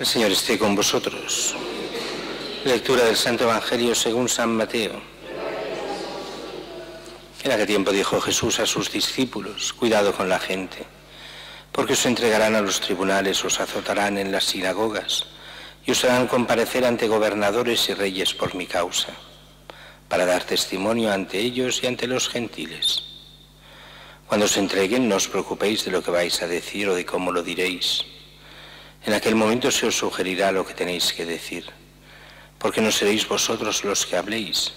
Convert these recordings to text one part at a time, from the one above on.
El Señor esté con vosotros. Lectura del Santo Evangelio según San Mateo. En aquel tiempo dijo Jesús a sus discípulos: cuidado con la gente, porque os entregarán a los tribunales, os azotarán en las sinagogas y os harán comparecer ante gobernadores y reyes por mi causa, para dar testimonio ante ellos y ante los gentiles. Cuando os entreguen, no os preocupéis de lo que vais a decir o de cómo lo diréis. En aquel momento se os sugerirá lo que tenéis que decir, porque no seréis vosotros los que habléis,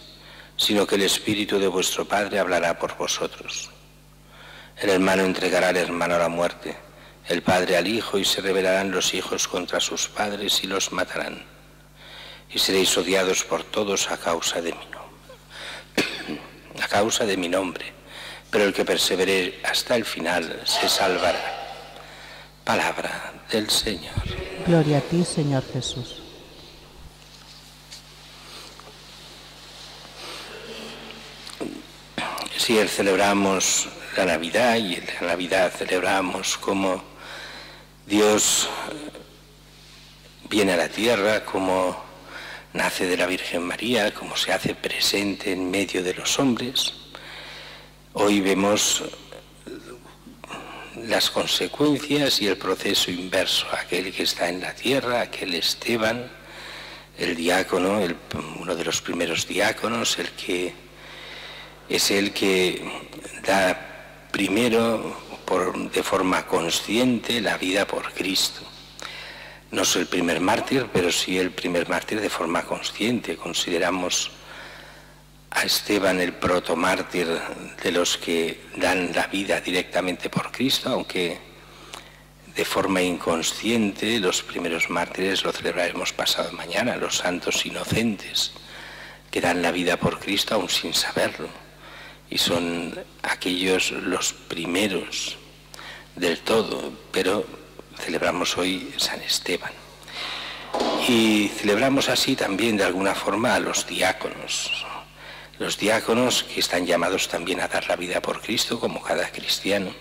sino que el Espíritu de vuestro Padre hablará por vosotros. El hermano entregará al hermano a la muerte, el padre al hijo, y se rebelarán los hijos contra sus padres y los matarán. Y seréis odiados por todos a causa de mi nombre, pero el que persevere hasta el final se salvará. Palabra del Señor. Gloria a ti, Señor Jesús. Sí, celebramos la Navidad, y en la Navidad celebramos cómo Dios viene a la tierra, cómo nace de la Virgen María, cómo se hace presente en medio de los hombres. Hoy vemos las consecuencias y el proceso inverso, aquel que está en la tierra, aquel Esteban, el diácono, uno de los primeros diáconos, es el que da primero de forma consciente la vida por Cristo. No es el primer mártir, pero sí el primer mártir de forma consciente. Consideramos a Esteban el protomártir de los que dan la vida directamente por Cristo, aunque de forma inconsciente los primeros mártires lo celebraremos pasado mañana, los santos inocentes, que dan la vida por Cristo aún sin saberlo. Y son aquellos los primeros del todo, pero celebramos hoy San Esteban. Y celebramos así también de alguna forma a los diáconos que están llamados también a dar la vida por Cristo, como cada cristiano.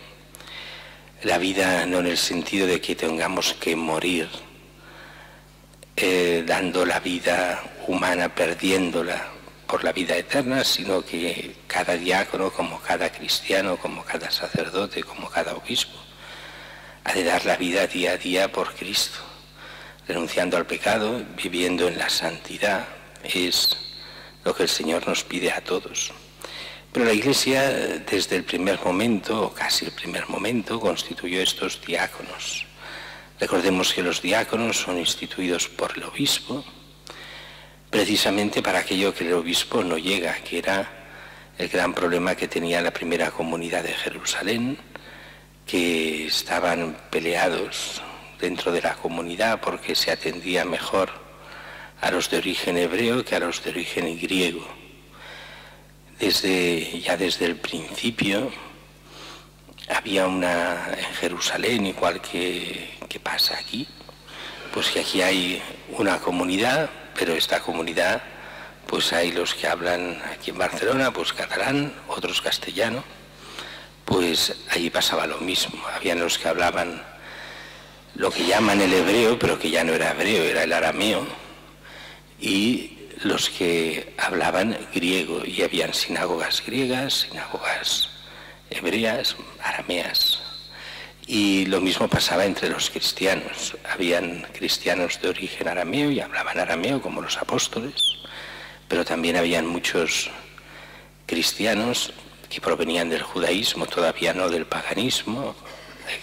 La vida no en el sentido de que tengamos que morir dando la vida humana, perdiéndola por la vida eterna, sino que cada diácono, como cada cristiano, como cada sacerdote, como cada obispo, ha de dar la vida día a día por Cristo, renunciando al pecado, viviendo en la santidad. Es lo que el Señor nos pide a todos. Pero la Iglesia, desde el primer momento, o casi el primer momento, constituyó estos diáconos. Recordemos que los diáconos son instituidos por el obispo, precisamente para aquello que el obispo no llega, que era el gran problema que tenía la primera comunidad de Jerusalén, que estaban peleados dentro de la comunidad porque se atendía mejor a los de origen hebreo que a los de origen griego. Ya desde el principio había en Jerusalén, igual que pasa aquí, pues que aquí hay una comunidad, pero esta comunidad, pues hay los que hablan aquí en Barcelona, pues catalán, otros castellano. Pues allí pasaba lo mismo. Habían los que hablaban lo que llaman el hebreo, pero que ya no era hebreo, era el arameo, y los que hablaban griego, y habían sinagogas griegas, sinagogas hebreas, arameas. Y lo mismo pasaba entre los cristianos. Habían cristianos de origen arameo y hablaban arameo como los apóstoles, pero también habían muchos cristianos que provenían del judaísmo, todavía no del paganismo,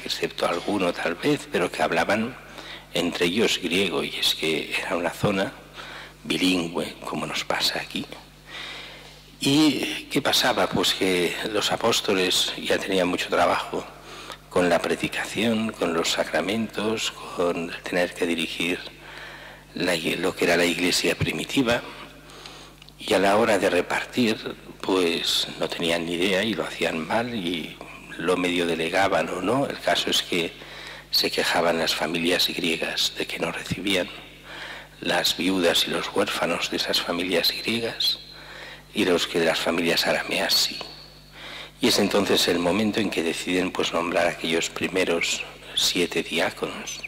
excepto alguno tal vez, pero que hablaban entre ellos griego, y es que era una zona bilingüe, como nos pasa aquí. ¿Y qué pasaba? Pues que los apóstoles ya tenían mucho trabajo con la predicación, con los sacramentos, con tener que dirigir lo que era la iglesia primitiva, y a la hora de repartir, pues no tenían ni idea y lo hacían mal, y lo medio delegaban o no. El caso es que se quejaban las familias griegas de que no recibían las viudas y los huérfanos de esas familias griegas, y los que de las familias arameas sí. Y es entonces el momento en que deciden pues nombrar a aquellos primeros 7 diáconos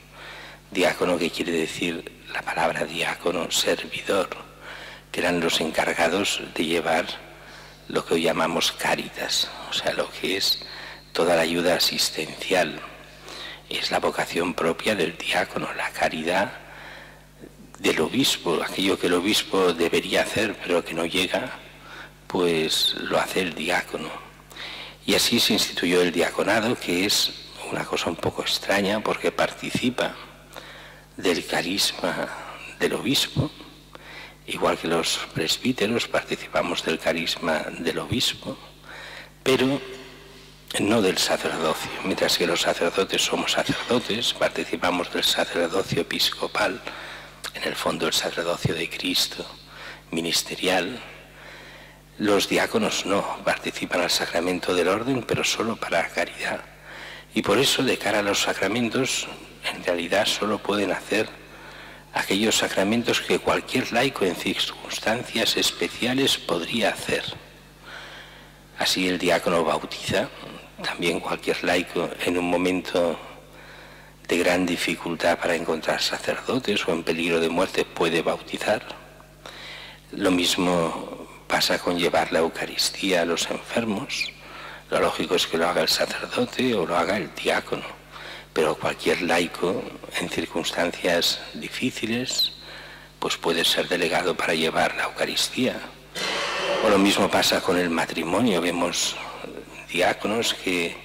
Diácono, que quiere decir la palabra diácono, servidor, que eran los encargados de llevar lo que hoy llamamos cáritas, o sea, lo que es toda la ayuda asistencial. Es la vocación propia del diácono, la caridad del obispo, aquello que el obispo debería hacer pero que no llega, pues lo hace el diácono. Y así se instituyó el diaconado, que es una cosa un poco extraña porque participa del carisma del obispo, igual que los presbíteros participamos del carisma del obispo, pero no del sacerdocio. Mientras que los sacerdotes somos sacerdotes, participamos del sacerdocio episcopal, en el fondo el sacerdocio de Cristo, ministerial. Los diáconos no, participan al sacramento del orden, pero solo para caridad. Y por eso, de cara a los sacramentos, en realidad solo pueden hacer aquellos sacramentos que cualquier laico en circunstancias especiales podría hacer. Así el diácono bautiza, también cualquier laico en un momento de gran dificultad para encontrar sacerdotes o en peligro de muerte puede bautizar. Lo mismo pasa con llevar la Eucaristía a los enfermos. Lo lógico es que lo haga el sacerdote o lo haga el diácono, pero cualquier laico en circunstancias difíciles pues puede ser delegado para llevar la Eucaristía. O lo mismo pasa con el matrimonio. Vemos diáconos que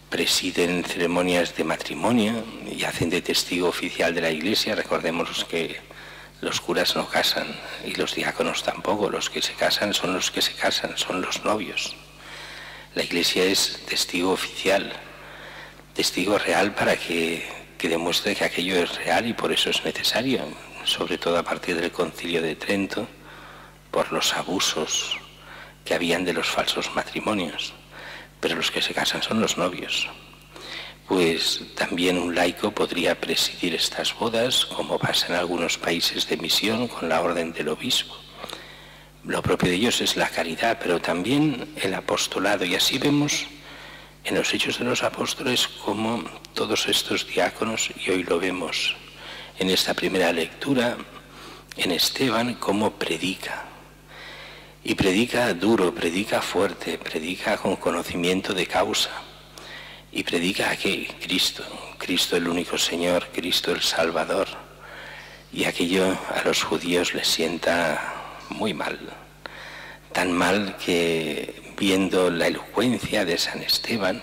presiden ceremonias de matrimonio y hacen de testigo oficial de la Iglesia. Recordemos que los curas no casan y los diáconos tampoco. Los que se casan son los que se casan, son los novios. La Iglesia es testigo oficial, testigo real para que demuestre que aquello es real y por eso es necesario, sobre todo a partir del Concilio de Trento, por los abusos que habían de los falsos matrimonios. Pero los que se casan son los novios. Pues también un laico podría presidir estas bodas, como pasa en algunos países de misión con la orden del obispo. Lo propio de ellos es la caridad, pero también el apostolado. Y así vemos en los Hechos de los Apóstoles como todos estos diáconos, y hoy lo vemos en esta primera lectura, en Esteban, cómo predica. Y predica duro, predica fuerte, predica con conocimiento de causa. Y predica aquí Cristo el único Señor, Cristo el Salvador. Y aquello a los judíos les sienta muy mal. Tan mal que, viendo la elocuencia de San Esteban,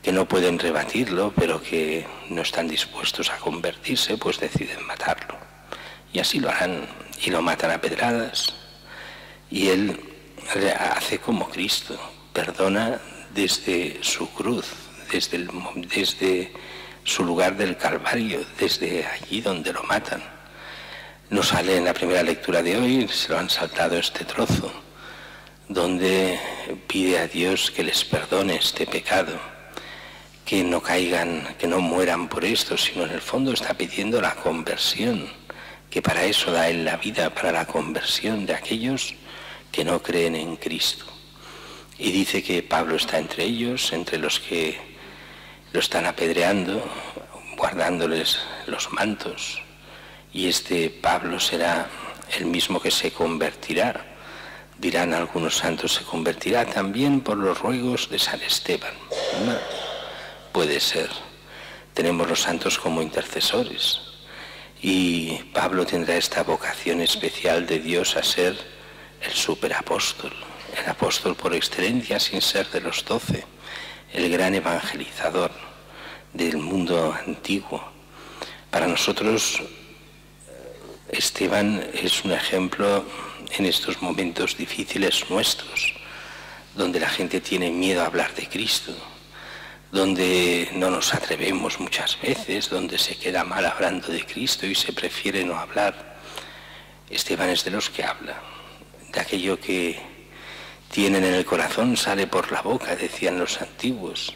que no pueden rebatirlo, pero que no están dispuestos a convertirse, pues deciden matarlo. Y así lo harán, y lo matan a pedradas. Y él hace como Cristo, perdona desde su cruz, desde su lugar del Calvario, desde allí donde lo matan. No sale en la primera lectura de hoy, se lo han saltado este trozo, donde pide a Dios que les perdone este pecado, que no caigan, que no mueran por esto, sino en el fondo está pidiendo la conversión, que para eso da Él la vida, para la conversión de aquellos que no creen en Cristo. Y dice que Pablo está entre ellos, entre los que lo están apedreando, guardándoles los mantos, y este Pablo será el mismo que se convertirá. Dirán algunos santos, se convertirá también por los ruegos de San Esteban. No, puede ser. Tenemos los santos como intercesores, y Pablo tendrá esta vocación especial de Dios a ser el superapóstol, el apóstol por excelencia sin ser de los 12, el gran evangelizador del mundo antiguo. Para nosotros Esteban es un ejemplo en estos momentos difíciles nuestros, donde la gente tiene miedo a hablar de Cristo, donde no nos atrevemos muchas veces, donde se queda mal hablando de Cristo y se prefiere no hablar. Esteban es de los que habla. De aquello que tienen en el corazón sale por la boca, decían los antiguos.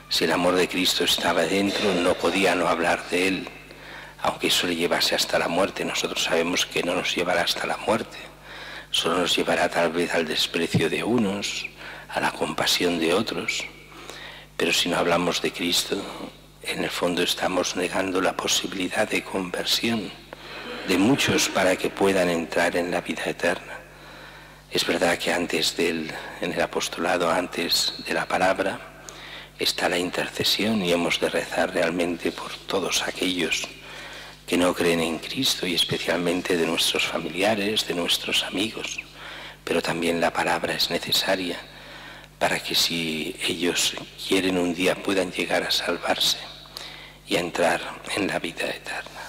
Si el amor de Cristo estaba dentro, no podía no hablar de Él, aunque eso le llevase hasta la muerte. Nosotros sabemos que no nos llevará hasta la muerte, solo nos llevará tal vez al desprecio de unos, a la compasión de otros. Pero si no hablamos de Cristo, en el fondo estamos negando la posibilidad de conversión de muchos para que puedan entrar en la vida eterna. Es verdad que en el apostolado, antes de la palabra, está la intercesión y hemos de rezar realmente por todos aquellos que no creen en Cristo y especialmente de nuestros familiares, de nuestros amigos. Pero también la palabra es necesaria para que si ellos quieren un día puedan llegar a salvarse y a entrar en la vida eterna.